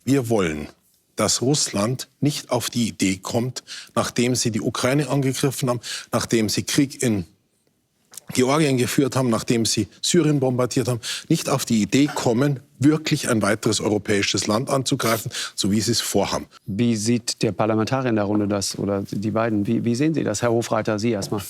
Wir wollen, dass Russland nicht auf die Idee kommt, nachdem sie die Ukraine angegriffen haben, nachdem sie Krieg in Georgien geführt haben, nachdem sie Syrien bombardiert haben, nicht auf die Idee kommen, wirklich ein weiteres europäisches Land anzugreifen, so wie sie es vorhaben. Wie sieht der Parlamentarier in der Runde das, oder die beiden? Wie sehen Sie das, Herr Hofreiter, Sie erstmal?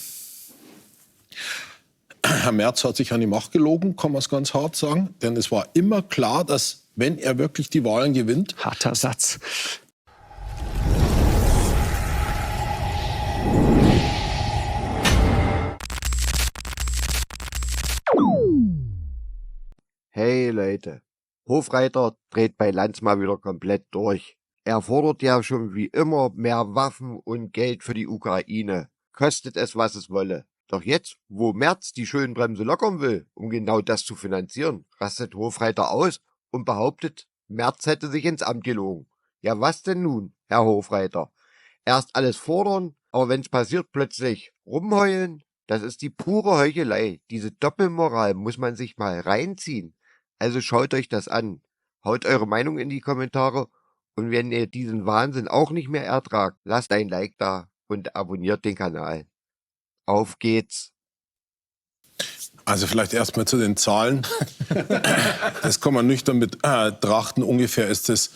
Herr Merz hat sich an die Macht gelogen, kann man es ganz hart sagen. Denn es war immer klar, dass, wenn er wirklich die Wahlen gewinnt... Harter Satz. Hey Leute, Hofreiter dreht bei Lanz mal wieder komplett durch. Er fordert ja schon wie immer mehr Waffen und Geld für die Ukraine. Kostet es, was es wolle. Doch jetzt, wo Merz die Schuldenbremse lockern will, um genau das zu finanzieren, rastet Hofreiter aus und behauptet, Merz hätte sich ins Amt gelogen. Ja, was denn nun, Herr Hofreiter? Erst alles fordern, aber wenn's passiert, plötzlich rumheulen? Das ist die pure Heuchelei. Diese Doppelmoral muss man sich mal reinziehen. Also schaut euch das an. Haut eure Meinung in die Kommentare. Und wenn ihr diesen Wahnsinn auch nicht mehr ertragt, lasst ein Like da und abonniert den Kanal. Auf geht's. Also vielleicht erstmal zu den Zahlen. Das kann man nüchtern betrachten. Ungefähr ist es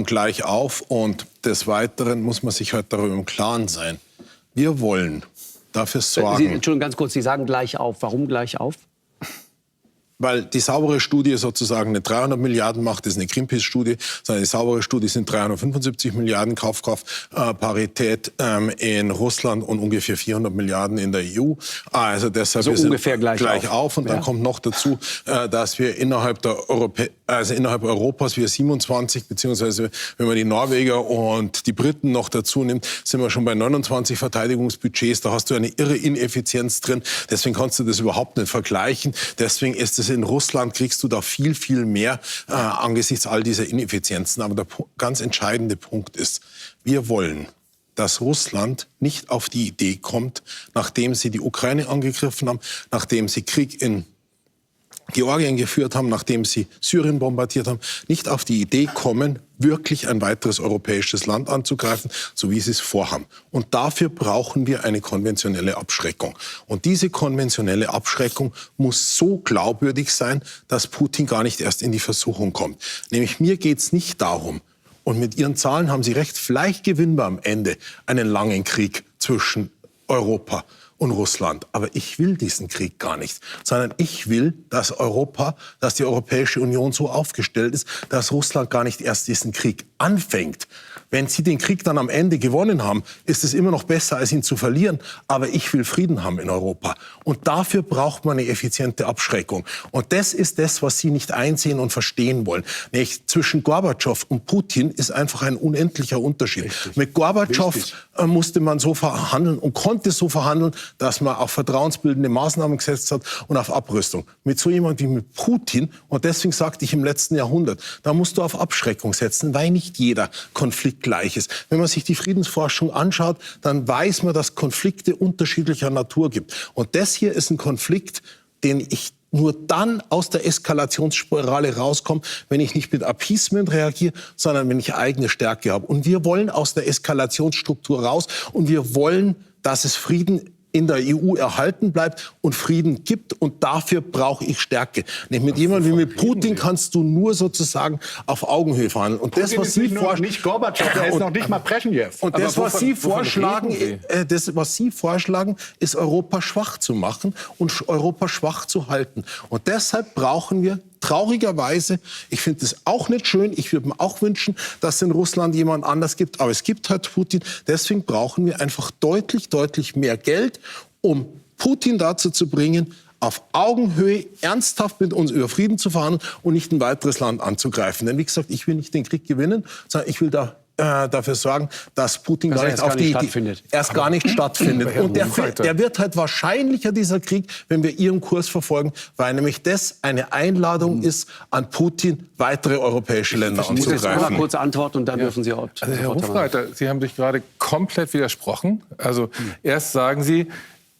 gleich auf. Und des Weiteren muss man sich halt darüber im Klaren sein. Wir wollen dafür sorgen... Entschuldigung, ganz kurz, Sie sagen gleich auf. Warum gleich auf? Weil die saubere Studie sozusagen eine 300 Milliarden macht, das ist eine Greenpeace-Studie, sondern die saubere Studie sind 375 Milliarden Kaufkraftparität in Russland und ungefähr 400 Milliarden in der EU. Also deshalb so wir ungefähr gleich auf. Und dann kommt noch dazu, dass wir innerhalb Europas, wir 27, beziehungsweise wenn man die Norweger und die Briten noch dazu nimmt, sind wir schon bei 29 Verteidigungsbudgets. Da hast du eine irre Ineffizienz drin. Deswegen kannst du das überhaupt nicht vergleichen. Deswegen ist es in Russland, kriegst du da viel, viel mehr angesichts all dieser Ineffizienzen. Aber der ganz entscheidende Punkt ist, wir wollen, dass Russland nicht auf die Idee kommt, nachdem sie die Ukraine angegriffen haben, nachdem sie Krieg in Georgien geführt haben, nachdem sie Syrien bombardiert haben, nicht auf die Idee kommen, wirklich ein weiteres europäisches Land anzugreifen, so wie sie es vorhaben. Und dafür brauchen wir eine konventionelle Abschreckung. Und diese konventionelle Abschreckung muss so glaubwürdig sein, dass Putin gar nicht erst in die Versuchung kommt. Nämlich mir geht es nicht darum, und mit Ihren Zahlen haben Sie recht, vielleicht gewinnen wir am Ende einen langen Krieg zwischen Europa und Russland. Aber ich will diesen Krieg gar nicht, sondern ich will, dass Europa, dass die Europäische Union so aufgestellt ist, dass Russland gar nicht erst diesen Krieg anfängt. Wenn sie den Krieg dann am Ende gewonnen haben, ist es immer noch besser, als ihn zu verlieren. Aber ich will Frieden haben in Europa. Und dafür braucht man eine effiziente Abschreckung. Und das ist das, was Sie nicht einsehen und verstehen wollen. Nämlich zwischen Gorbatschow und Putin ist einfach ein unendlicher Unterschied. Richtig. Mit Gorbatschow musste man so verhandeln und konnte so verhandeln, dass man auf vertrauensbildende Maßnahmen gesetzt hat und auf Abrüstung. Mit so jemand wie mit Putin, und deswegen sagte ich im letzten Jahrhundert, da musst du auf Abschreckung setzen, weil nicht jeder Konflikt gleich ist. Wenn man sich die Friedensforschung anschaut, dann weiß man, dass Konflikte unterschiedlicher Natur gibt. Und das hier ist ein Konflikt, den ich nur dann aus der Eskalationsspirale rauskomme, wenn ich nicht mit Appeasement reagiere, sondern wenn ich eigene Stärke habe. Und wir wollen aus der Eskalationsstruktur raus und wir wollen, dass es Frieden in der EU erhalten bleibt und Frieden gibt. Und dafür brauche ich Stärke. Nicht mit jemandem wie mit Putin kannst du nur sozusagen auf Augenhöhe verhandeln. Und Putin das, was Sie vorschlagen, nicht Gorbatschow, der ist noch nicht mal Brezhnev. Und das, was Sie vorschlagen, ist Europa schwach zu machen und Europa schwach zu halten. Und deshalb brauchen wir traurigerweise, ich finde es auch nicht schön, ich würde mir auch wünschen, dass es in Russland jemand anders gibt, aber es gibt halt Putin. Deswegen brauchen wir einfach deutlich, deutlich mehr Geld, um Putin dazu zu bringen, auf Augenhöhe ernsthaft mit uns über Frieden zu verhandeln und nicht ein weiteres Land anzugreifen. Denn wie gesagt, ich will nicht den Krieg gewinnen, sondern ich will dafür sorgen, dass Putin gar nicht stattfindet. Und der wird halt wahrscheinlicher, dieser Krieg, wenn wir Ihren Kurs verfolgen, weil nämlich das eine Einladung ist, an Putin weitere europäische Länder anzugreifen. Ich muss jetzt mal kurz antworten und dann dürfen Sie auch. Also Herr Hofreiter, Sie haben sich gerade komplett widersprochen. Also erst sagen Sie,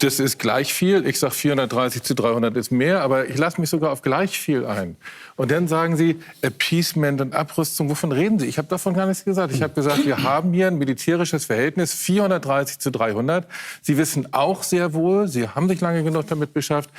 das ist gleich viel. Ich sage 430 zu 300 ist mehr, aber ich lasse mich sogar auf gleich viel ein. Und dann sagen Sie, Appeasement und Abrüstung, wovon reden Sie? Ich habe davon gar nichts gesagt. Ich habe gesagt, wir haben hier ein militärisches Verhältnis, 430 zu 300. Sie wissen auch sehr wohl, Sie haben sich lange genug damit beschäftigt,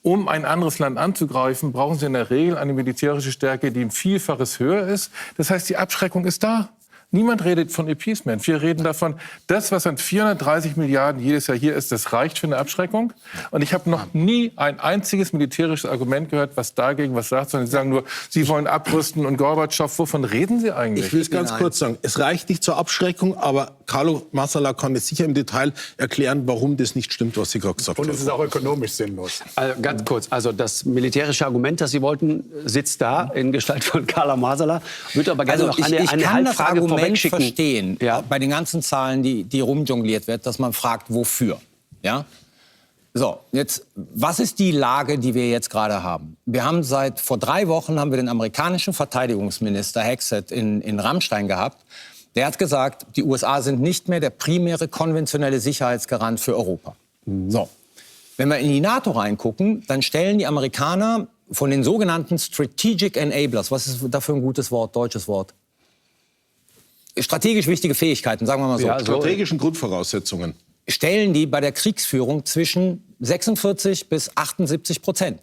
um ein anderes Land anzugreifen, brauchen Sie in der Regel eine militärische Stärke, die ein Vielfaches höher ist. Das heißt, die Abschreckung ist da. Niemand redet von Appeasement. Wir reden davon, das, was an 430 Milliarden jedes Jahr hier ist, das reicht für eine Abschreckung. Und ich habe noch nie ein einziges militärisches Argument gehört, was dagegen was sagt, sondern Sie sagen nur, Sie wollen abrüsten und Gorbatschow. Wovon reden Sie eigentlich? Ich will es ganz kurz sagen. Es reicht nicht zur Abschreckung, aber Carlo Massala kann jetzt sicher im Detail erklären, warum das nicht stimmt, was Sie gerade gesagt haben. Und es ist auch ökonomisch sinnlos. Also ganz kurz, also das militärische Argument, das Sie wollten, sitzt da in Gestalt von Carlo Massala. Würde aber gerne noch eine Halbfrage vorwegschicken. Verstehen, bei den ganzen Zahlen, die rumjongliert wird, dass man fragt, wofür. Ja? So, jetzt, was ist die Lage, die wir jetzt gerade haben? Wir haben vor 3 Wochen haben wir den amerikanischen Verteidigungsminister Hegseth in Ramstein gehabt. Der hat gesagt, die USA sind nicht mehr der primäre konventionelle Sicherheitsgarant für Europa. So, wenn wir in die NATO reingucken, dann stellen die Amerikaner von den sogenannten Strategic Enablers, was ist dafür ein gutes Wort, deutsches Wort? Strategisch wichtige Fähigkeiten, sagen wir mal so. Ja, strategischen Grundvoraussetzungen. Stellen die bei der Kriegsführung zwischen 46 bis 78%.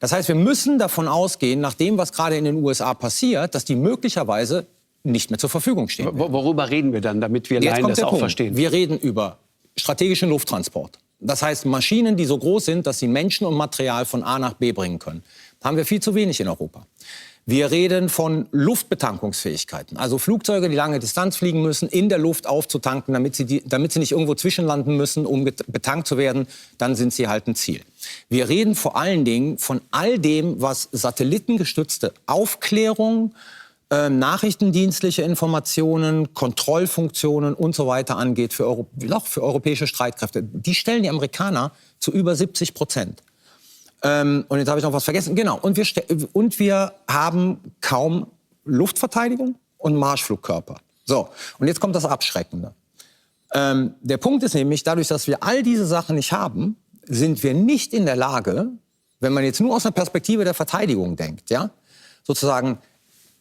Das heißt, wir müssen davon ausgehen, nach dem, was gerade in den USA passiert, dass die möglicherweise nicht mehr zur Verfügung stehen. Worüber reden wir dann, damit wir Laien das auch verstehen? Wir reden über strategischen Lufttransport. Das heißt, Maschinen, die so groß sind, dass sie Menschen und Material von A nach B bringen können. Haben wir viel zu wenig in Europa. Wir reden von Luftbetankungsfähigkeiten, also Flugzeuge, die lange Distanz fliegen müssen, in der Luft aufzutanken, damit sie nicht irgendwo zwischenlanden müssen, um betankt zu werden, dann sind sie halt ein Ziel. Wir reden vor allen Dingen von all dem, was satellitengestützte Aufklärung, nachrichtendienstliche Informationen, Kontrollfunktionen und so weiter angeht für europäische Streitkräfte. Die stellen die Amerikaner zu über 70%. Und jetzt habe ich noch was vergessen. Genau. Und wir haben kaum Luftverteidigung und Marschflugkörper. So. Und jetzt kommt das Abschreckende. Der Punkt ist nämlich, dadurch, dass wir all diese Sachen nicht haben, sind wir nicht in der Lage, wenn man jetzt nur aus der Perspektive der Verteidigung denkt, ja, sozusagen,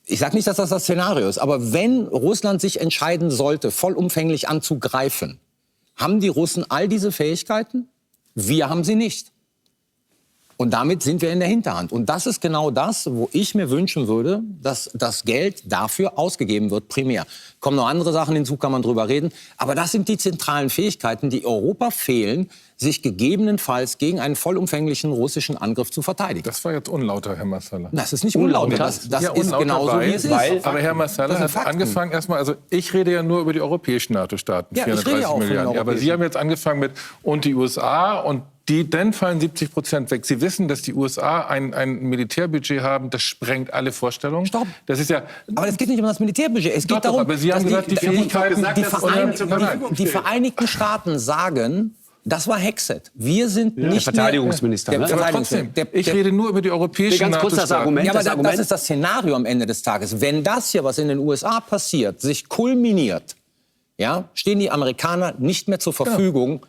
ich sage nicht, dass das Szenario ist, aber wenn Russland sich entscheiden sollte, vollumfänglich anzugreifen, haben die Russen all diese Fähigkeiten? Wir haben sie nicht. Und damit sind wir in der Hinterhand. Und das ist genau das, wo ich mir wünschen würde, dass das Geld dafür ausgegeben wird, primär. Kommen noch andere Sachen hinzu, kann man drüber reden. Aber das sind die zentralen Fähigkeiten, die Europa fehlen, sich gegebenenfalls gegen einen vollumfänglichen russischen Angriff zu verteidigen. Das war jetzt unlauter, Herr Massala. Das ist nicht unlauter. Das ist genauso, wie es ist. Aber Herr Massala hat angefangen erstmal, also ich rede ja nur über die europäischen NATO-Staaten, ja, 430 Milliarden. Ja, aber Sie haben jetzt angefangen mit und die USA und dann fallen 70% weg. Sie wissen, dass die USA ein Militärbudget haben, das sprengt alle Vorstellungen. Stopp. Das ist ja. Aber es geht nicht um das Militärbudget. Es geht darum, aber Sie haben gesagt, die Fähigkeiten. Die Vereinigten Staaten sagen, das war Hegseth. Wir sind nicht der Verteidigungsminister. Mehr, Ne? Aber trotzdem, ich rede nur über die europäischen ganz kurz das Argument. Ja, aber das ist das Szenario am Ende des Tages. Wenn das hier, was in den USA passiert, sich kulminiert, ja, stehen die Amerikaner nicht mehr zur Verfügung.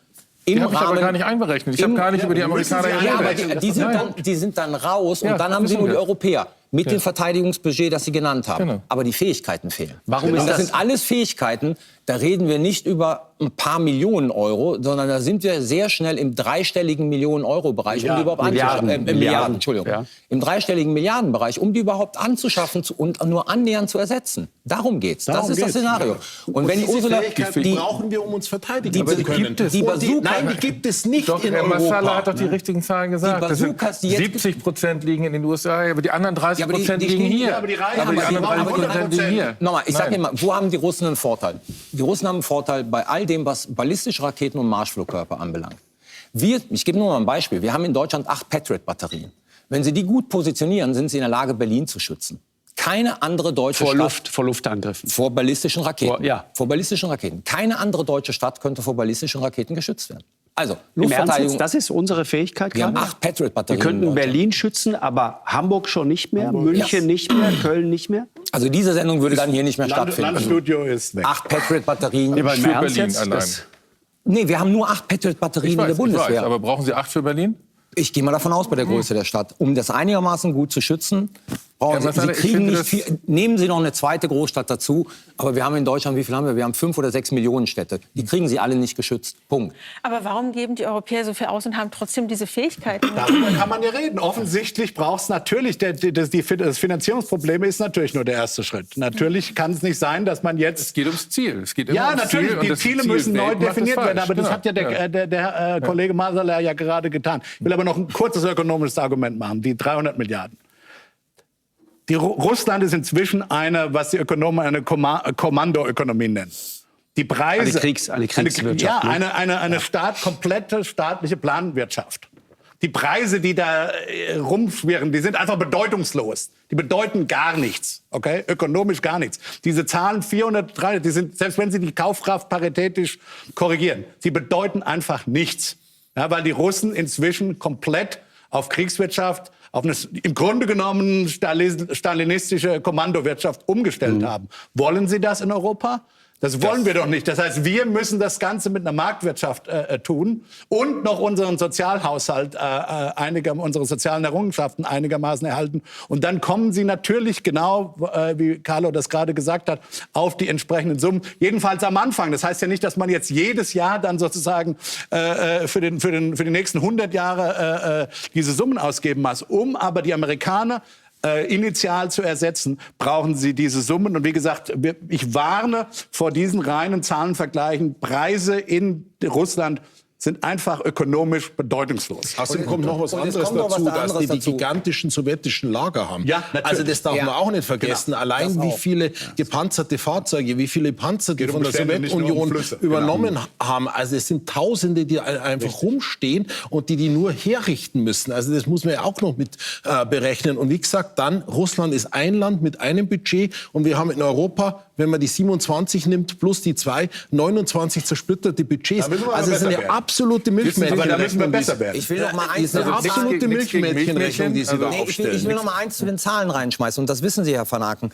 Die habe ich aber gar nicht einberechnet. Ich habe gar nicht über die Amerikaner geredet. Ja, aber die sind dann raus und dann haben sie nur die Europäer. Mit dem Verteidigungsbudget, das Sie genannt haben. Genau. Aber die Fähigkeiten fehlen. Warum ist das sind alles Fähigkeiten, da reden wir nicht über ein paar Millionen Euro, sondern da sind wir sehr schnell im dreistelligen Millionen-Euro-Bereich, um die überhaupt anzuschaffen. Milliarden, Entschuldigung. Ja. Im dreistelligen Milliardenbereich, um die überhaupt anzuschaffen und nur annähernd zu ersetzen. Darum geht's. Das ist das Szenario. Und wenn diese Fähigkeit brauchen wir, um uns verteidigen zu können. Nein, die gibt es nicht doch, in Herr Europa. Massala hat doch die richtigen Zahlen gesagt. Die Bazookas, 70% liegen in den USA, aber die anderen 30% liegen hier. Aber die anderen 30% liegen hier. Nochmal, ich sage immer, wo haben die Russen einen Vorteil? Die Russen haben einen Vorteil bei all dem, was ballistische Raketen und Marschflugkörper anbelangt. Ich gebe nur mal ein Beispiel. Wir haben in Deutschland 8 Patriot-Batterien. Wenn Sie die gut positionieren, sind Sie in der Lage, Berlin zu schützen. Keine andere deutsche Stadt... Vor Luftangriffen. Vor ballistischen Raketen. Vor ballistischen Raketen. Keine andere deutsche Stadt könnte vor ballistischen Raketen geschützt werden. Also, Luftverteidigung. Das ist unsere Fähigkeit. Wir haben 8 Patriot-Batterien. Wir könnten Berlin schützen, aber Hamburg schon nicht mehr, München nicht mehr, Köln nicht mehr. Also diese Sendung würde dann hier nicht mehr stattfinden. Landstudio ist weg. 8 Patriot-Batterien Für für Berlin allein. Nee, wir haben nur 8 Patriot-Batterien in der Bundeswehr. Ich weiß, aber brauchen Sie 8 für Berlin? Ich gehe mal davon aus, bei der Größe der Stadt. Um das einigermaßen gut zu schützen, brauchen Sie kriegen nicht viel. Nehmen Sie noch eine zweite Großstadt dazu. Aber wir haben in Deutschland, wie viel haben wir? Wir haben 5 oder 6 Millionen Städte. Die kriegen Sie alle nicht geschützt. Punkt. Aber warum geben die Europäer so viel aus und haben trotzdem diese Fähigkeiten? Darüber kann man ja reden. Offensichtlich braucht es natürlich, das Finanzierungsproblem ist natürlich nur der erste Schritt. Natürlich kann es nicht sein, dass man jetzt... Es geht ums Ziel. Es geht immer ja, ums natürlich, Ziel, die Ziele müssen neu definiert werden. Aber das hat ja der Kollege Maserler ja gerade getan. Ich will aber noch ein kurzes ökonomisches Argument machen. Die 300 Milliarden. Russland ist inzwischen was die Ökonomen eine Kommandoökonomie nennen. Die Preise... Eine Kriegswirtschaft. Eine komplette staatliche Planwirtschaft. Die Preise, die da rumschwirren, die sind einfach bedeutungslos. Die bedeuten gar nichts, okay? Ökonomisch gar nichts. Diese Zahlen 403, die sind, selbst wenn sie die Kaufkraft paritätisch korrigieren, sie bedeuten einfach nichts. Ja, weil die Russen inzwischen komplett auf Kriegswirtschaft, auf eine im Grunde genommen stalinistische Kommandowirtschaft umgestellt haben. Wollen Sie das in Europa? Das wollen wir doch nicht. Das heißt, wir müssen das Ganze mit einer Marktwirtschaft tun und noch unseren Sozialhaushalt, unsere sozialen Errungenschaften einigermaßen erhalten. Und dann kommen Sie natürlich genau, wie Carlo das gerade gesagt hat, auf die entsprechenden Summen. Jedenfalls am Anfang. Das heißt ja nicht, dass man jetzt jedes Jahr dann sozusagen für die nächsten 100 Jahre diese Summen ausgeben muss. Um aber die Amerikaner initial zu ersetzen, brauchen sie diese Summen. Und wie gesagt, ich warne vor diesen reinen Zahlenvergleichen. Preise in Russland sind einfach ökonomisch bedeutungslos. Außerdem kommt noch was anderes dazu, dass die gigantischen sowjetischen Lager haben. Ja, also das darf man auch nicht vergessen. Genau. Allein wie viele gepanzerte Fahrzeuge, wie viele Panzer die von der Sowjetunion übernommen haben. Also es sind Tausende, die einfach rumstehen und die nur herrichten müssen. Also das muss man ja auch noch mit berechnen. Und wie gesagt, dann Russland ist ein Land mit einem Budget und wir haben in Europa, wenn man die 27 nimmt plus die 2, 29 zersplitterte Budgets. Also es ist eine absolute Milchmädchenrechnung. Aber da müssen wir besser werden. Ich will noch mal eins, eine absolute Milchmädchenrechnung, die Sie da aufstellen. Ich will noch mal eins zu den Zahlen reinschmeißen. Und das wissen Sie, Herr Van Aken.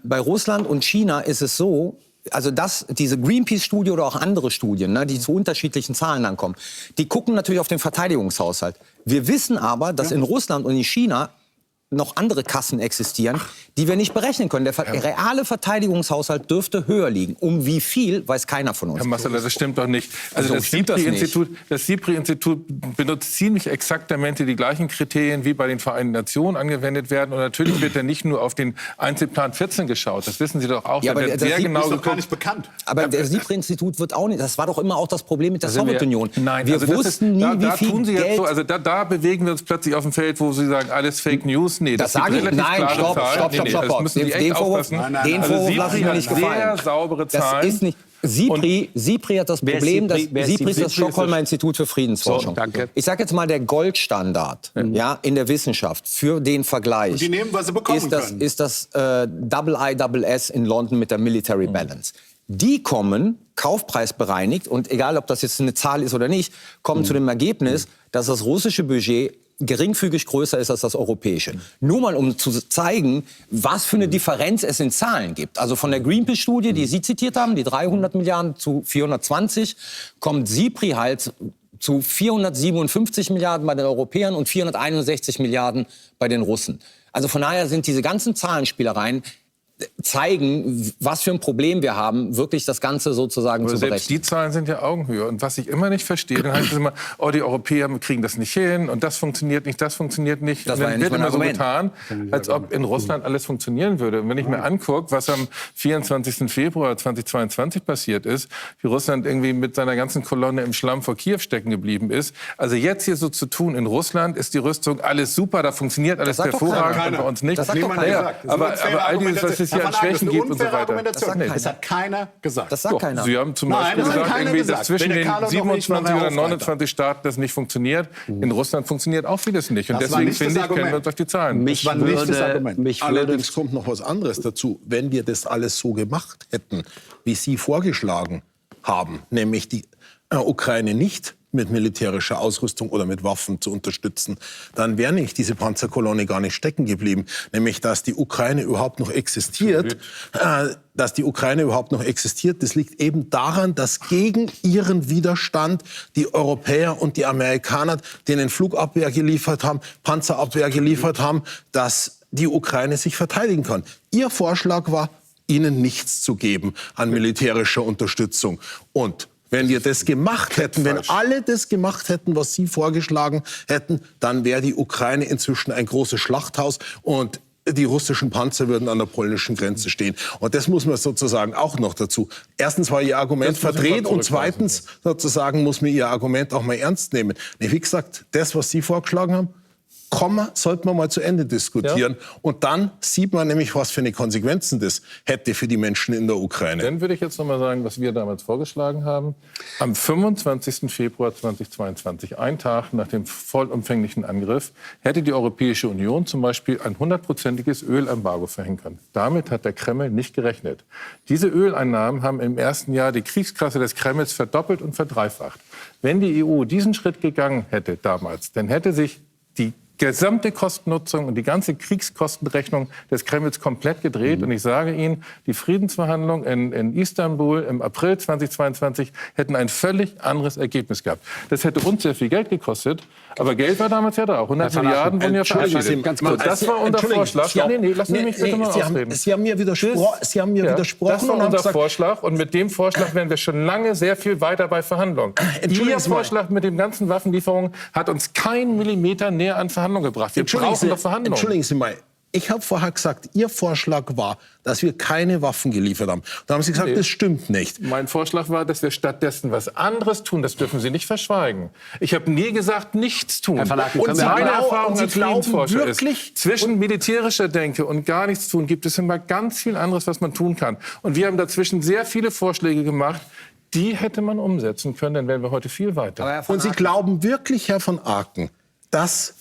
Bei Russland und China ist es so, also diese Greenpeace-Studie oder auch andere Studien, ne, die zu unterschiedlichen Zahlen dann kommen, die gucken natürlich auf den Verteidigungshaushalt. Wir wissen aber, dass in Russland und in China noch andere Kassen existieren, die wir nicht berechnen können. Der reale Verteidigungshaushalt dürfte höher liegen. Um wie viel, weiß keiner von uns. Herr Masterler, das stimmt doch nicht. Also das SIPRI-Institut benutzt ziemlich exaktamente die gleichen Kriterien, wie bei den Vereinten Nationen angewendet werden. Und natürlich wird da nicht nur auf den Einzelplan 14 geschaut. Das wissen Sie doch auch. Ja, aber das ist doch gar nicht bekannt. Aber das SIPRI-Institut wird auch nicht. Das war doch immer auch das Problem mit der Sowjetunion. Nein, wir wussten nie, wie viel tun Sie jetzt Geld... so, also da bewegen wir uns plötzlich auf dem Feld, wo Sie sagen, alles Fake News. Nee, das sage ich. Nein, stopp. Das müssen Sie echt aufpassen. Den Vorwurf lasse ich mir nicht gefallen. Sehr saubere Zahlen. Das ist nicht... SIPRI hat das Problem, dass SIPRI ist das Stockholmer Institut für Friedensforschung. So, danke. Ich sage jetzt mal, der Goldstandard in der Wissenschaft für den Vergleich Und die nehmen, was sie bekommen können. ist das IISS in London mit der Military Balance. Die kommen, kaufpreisbereinigt, und egal, ob das jetzt eine Zahl ist oder nicht, kommen zu dem Ergebnis, dass das russische Budget geringfügig größer ist als das europäische. Nur mal, um zu zeigen, was für eine Differenz es in Zahlen gibt. Also von der Greenpeace-Studie, die Sie zitiert haben, die 300 Milliarden zu 420, kommt SIPRI halt zu 457 Milliarden bei den Europäern und 461 Milliarden bei den Russen. Also von daher sind diese ganzen Zahlenspielereien zeigen, was für ein Problem wir haben, wirklich das Ganze sozusagen zu berechnen. Selbst die Zahlen sind ja Augenhöhe. Und was ich immer nicht verstehe, dann heißt es immer, oh, die Europäer kriegen das nicht hin und das funktioniert nicht, das funktioniert nicht. Das und war dann ja wird nicht immer so mein getan, als ob in Russland alles funktionieren würde. Und wenn ich mir angucke, was am 24. Februar 2022 passiert ist, wie Russland irgendwie mit seiner ganzen Kolonne im Schlamm vor Kiew stecken geblieben ist. Also jetzt hier so zu tun, in Russland ist die Rüstung alles super, da funktioniert alles hervorragend und bei uns nicht. Das hat doch keiner. Aber all dieses, was es hier an Schwächen gibt und so weiter. Das hat keiner gesagt. Das sagt keiner. Sie haben zum Beispiel gesagt, dass zwischen den 27 oder 29 Staaten das nicht funktioniert. In Russland funktioniert auch vieles nicht. Und deswegen finde ich, können wir uns auf die Zahlen. Allerdings kommt noch was anderes dazu. Wenn wir das alles so gemacht hätten, wie Sie vorgeschlagen haben, nämlich die Ukraine nicht mit militärischer Ausrüstung oder mit Waffen zu unterstützen, dann wäre nicht diese Panzerkolonne gar nicht stecken geblieben. Nämlich, dass die Ukraine überhaupt noch existiert. Dass die Ukraine überhaupt noch existiert, das liegt eben daran, dass gegen ihren Widerstand die Europäer und die Amerikaner denen Flugabwehr geliefert haben, Panzerabwehr geliefert haben, dass die Ukraine sich verteidigen kann. Ihr Vorschlag war, ihnen nichts zu geben an militärischer Unterstützung. Und wenn wir das gemacht hätten, wenn alle das gemacht hätten, was Sie vorgeschlagen hätten, dann wäre die Ukraine inzwischen ein großes Schlachthaus und die russischen Panzer würden an der polnischen Grenze stehen. Und das muss man sozusagen auch noch dazu. Erstens war Ihr Argument verdreht und zweitens sozusagen muss man Ihr Argument auch mal ernst nehmen. Wie gesagt, das, was Sie vorgeschlagen haben, sollten wir mal zu Ende diskutieren. Ja. Und dann sieht man nämlich, was für eine Konsequenzen das hätte für die Menschen in der Ukraine. Dann würde ich jetzt noch mal sagen, was wir damals vorgeschlagen haben. Am 25. Februar 2022, ein Tag nach dem vollumfänglichen Angriff, hätte die Europäische Union zum Beispiel ein 100%iges Ölembargo verhängen können. Damit hat der Kreml nicht gerechnet. Diese Öleinnahmen haben im ersten Jahr die Kriegskasse des Kremls verdoppelt und verdreifacht. Wenn die EU diesen Schritt gegangen hätte damals, dann hätte sich die gesamte Kostennutzung und die ganze Kriegskostenrechnung des Kremls komplett gedreht. Und ich sage Ihnen, die Friedensverhandlungen in Istanbul im April 2022 hätten ein völlig anderes Ergebnis gehabt. Das hätte uns sehr viel Geld gekostet, aber Geld war damals ja da. 100 Milliarden wurden ja verabschiedet. Ganz kurz. Das war unser Vorschlag. Lassen Sie mich bitte mal ausreden. Sie haben mir widersprochen. Das war unser Vorschlag und mit dem Vorschlag wären wir schon lange sehr viel weiter bei Verhandlungen. Ihr Vorschlag mit den ganzen Waffenlieferungen hat uns keinen Millimeter näher an Verhandlungen gebracht. Wir brauchen doch Verhandlungen. Entschuldigen Sie mal. Ich habe vorher gesagt, Ihr Vorschlag war, dass wir keine Waffen geliefert haben. Da haben Sie gesagt, das stimmt nicht. Mein Vorschlag war, dass wir stattdessen was anderes tun. Das dürfen Sie nicht verschweigen. Ich habe nie gesagt, nichts tun. Herr Van Aken, und meine Erfahrung Sie als Friedensforscher ist, zwischen militärischer Denke und gar nichts tun gibt es immer ganz viel anderes, was man tun kann. Und wir haben dazwischen sehr viele Vorschläge gemacht, die hätte man umsetzen können, dann wären wir heute viel weiter. Und Sie glauben wirklich, Herr von Aken, dass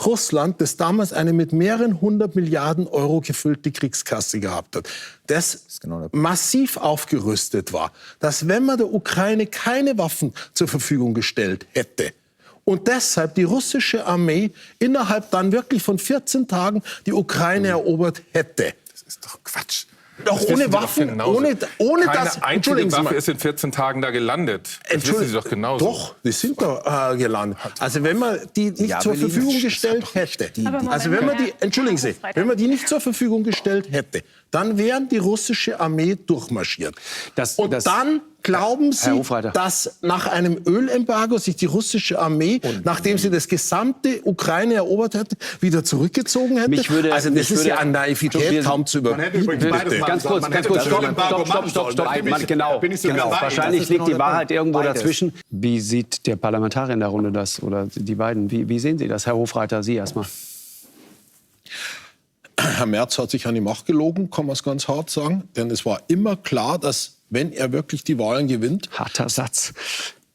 Russland, das damals eine mit mehreren 100 Milliarden Euro gefüllte Kriegskasse gehabt hat, das massiv aufgerüstet war, dass wenn man der Ukraine keine Waffen zur Verfügung gestellt hätte und deshalb die russische Armee innerhalb dann wirklich von 14 Tagen die Ukraine erobert hätte. Das ist doch Quatsch. Doch ohne Waffen, ohne das. Keine einzige Waffe ist in 14 Tagen da gelandet. Das wissen Sie doch genauso. Doch, die sind da gelandet. Also wenn man die nicht zur Verfügung gestellt hätte, also wenn man die, entschuldigen Sie, wenn man die nicht zur Verfügung gestellt hätte, dann wären die russische Armee durchmarschiert. Dann glauben Sie, dass nach einem Ölembargo sich die russische Armee, nachdem sie das gesamte Ukraine erobert hätte, wieder zurückgezogen hätte? Also das ist ja an Naivität kaum zu überbieten. Ganz kurz. Stopp. Genau. Wahrscheinlich liegt die Wahrheit irgendwo dazwischen. Wie sieht der Parlamentarier in der Runde das oder die beiden? Wie sehen Sie das, Herr Hofreiter? Sie erstmal. Herr Merz hat sich an die Macht gelogen, kann man es ganz hart sagen. Denn es war immer klar, dass, wenn er wirklich die Wahlen gewinnt... Harter Satz.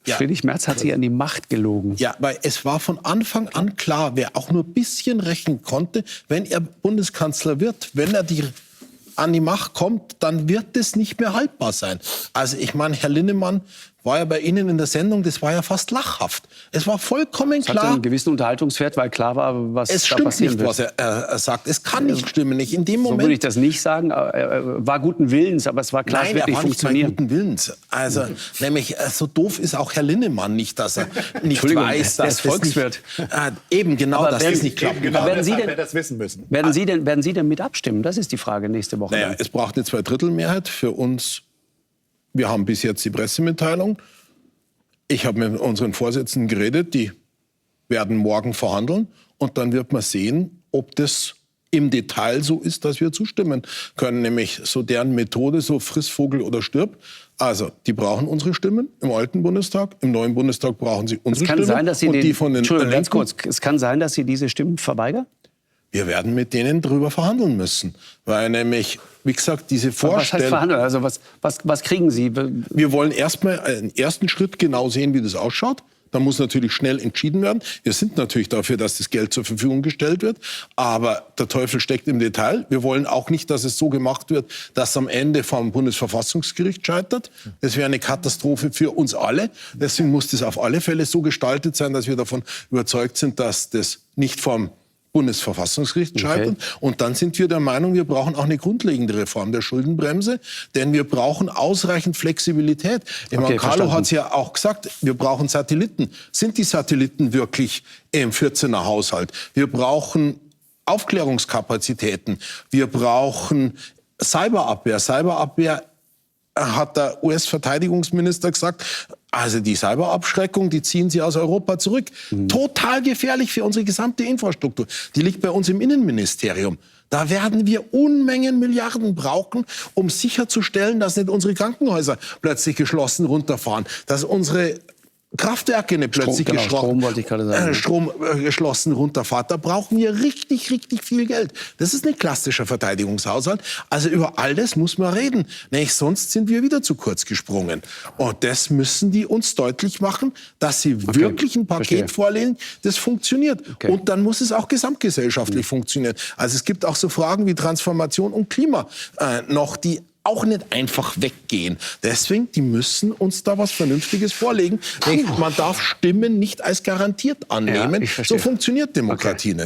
Ja. Friedrich Merz hat sich an die Macht gelogen. Ja, weil es war von Anfang an klar, wer auch nur ein bisschen rechnen konnte, wenn er Bundeskanzler wird, wenn er an die Macht kommt, dann wird es nicht mehr haltbar sein. Also ich meine, Herr Linnemann war ja bei Ihnen in der Sendung, das war ja fast lachhaft. Es war vollkommen klar. Es hat einen gewissen Unterhaltungswert, weil klar war, was da passieren wird. Es stimmt nicht, was er sagt. Es kann nicht stimmen. Nicht in dem Moment. So würde ich das nicht sagen. Er war guten Willens, aber es war klar, es wird nicht funktionieren. Nicht guten Willens. Also, nämlich, so doof ist auch Herr Linnemann nicht, dass er nicht weiß, dass das Volkswirt. Eben genau, dass das nicht klappt. Genau, werden Sie das wissen müssen. Werden Sie denn mit abstimmen? Das ist die Frage nächste Woche. Naja, es braucht eine Zweidrittelmehrheit für uns. Wir haben bis jetzt die Pressemitteilung. Ich habe mit unseren Vorsitzenden geredet, die werden morgen verhandeln. Und dann wird man sehen, ob das im Detail so ist, dass wir zustimmen können. Nämlich so deren Methode, so friss Vogel oder stirb. Also, die brauchen unsere Stimmen im alten Bundestag. Im neuen Bundestag brauchen sie unsere Stimmen. Sein, dass Sie und die von den Entschuldigung, ganz kurz. Es kann sein, dass Sie diese Stimmen verweigern? Wir werden mit denen drüber verhandeln müssen. Weil nämlich, wie gesagt, diese Vorstellung... Was heißt verhandeln? Also was kriegen Sie? Wir wollen erstmal einen ersten Schritt genau sehen, wie das ausschaut. dann muss natürlich schnell entschieden werden. Wir sind natürlich dafür, dass das Geld zur Verfügung gestellt wird. Aber der Teufel steckt im Detail. Wir wollen auch nicht, dass es so gemacht wird, dass am Ende vom Bundesverfassungsgericht scheitert. Das wäre eine Katastrophe für uns alle. Deswegen muss das auf alle Fälle so gestaltet sein, dass wir davon überzeugt sind, dass das nicht vom Bundesverfassungsgericht scheitert. Okay. Und dann sind wir der Meinung, wir brauchen auch eine grundlegende Reform der Schuldenbremse, denn wir brauchen ausreichend Flexibilität. Okay, Carlo hat es ja auch gesagt, wir brauchen Satelliten. Sind die Satelliten wirklich im 14er Haushalt? Wir brauchen Aufklärungskapazitäten. Wir brauchen Cyberabwehr. Cyberabwehr hat der US-Verteidigungsminister gesagt, also die Cyberabschreckung, die ziehen sie aus Europa zurück. Total gefährlich für unsere gesamte Infrastruktur. Die liegt bei uns im Innenministerium. Da werden wir Unmengen Milliarden brauchen, um sicherzustellen, dass nicht unsere Krankenhäuser plötzlich geschlossen runterfahren, dass unsere Kraftwerke nicht plötzlich geschlossen runterfahren. Da brauchen wir richtig, richtig viel Geld. Das ist ein klassischer Verteidigungshaushalt. Also über all das muss man reden. Nämlich sonst sind wir wieder zu kurz gesprungen. Und das müssen die uns deutlich machen, dass sie wirklich ein Paket vorlegen, das funktioniert. Und dann muss es auch gesamtgesellschaftlich funktionieren. Also es gibt auch so Fragen wie Transformation und Klima noch, die auch nicht einfach weggehen. Deswegen, die müssen uns da was Vernünftiges vorlegen. Man darf Stimmen nicht als garantiert annehmen. So funktioniert Demokratie nicht.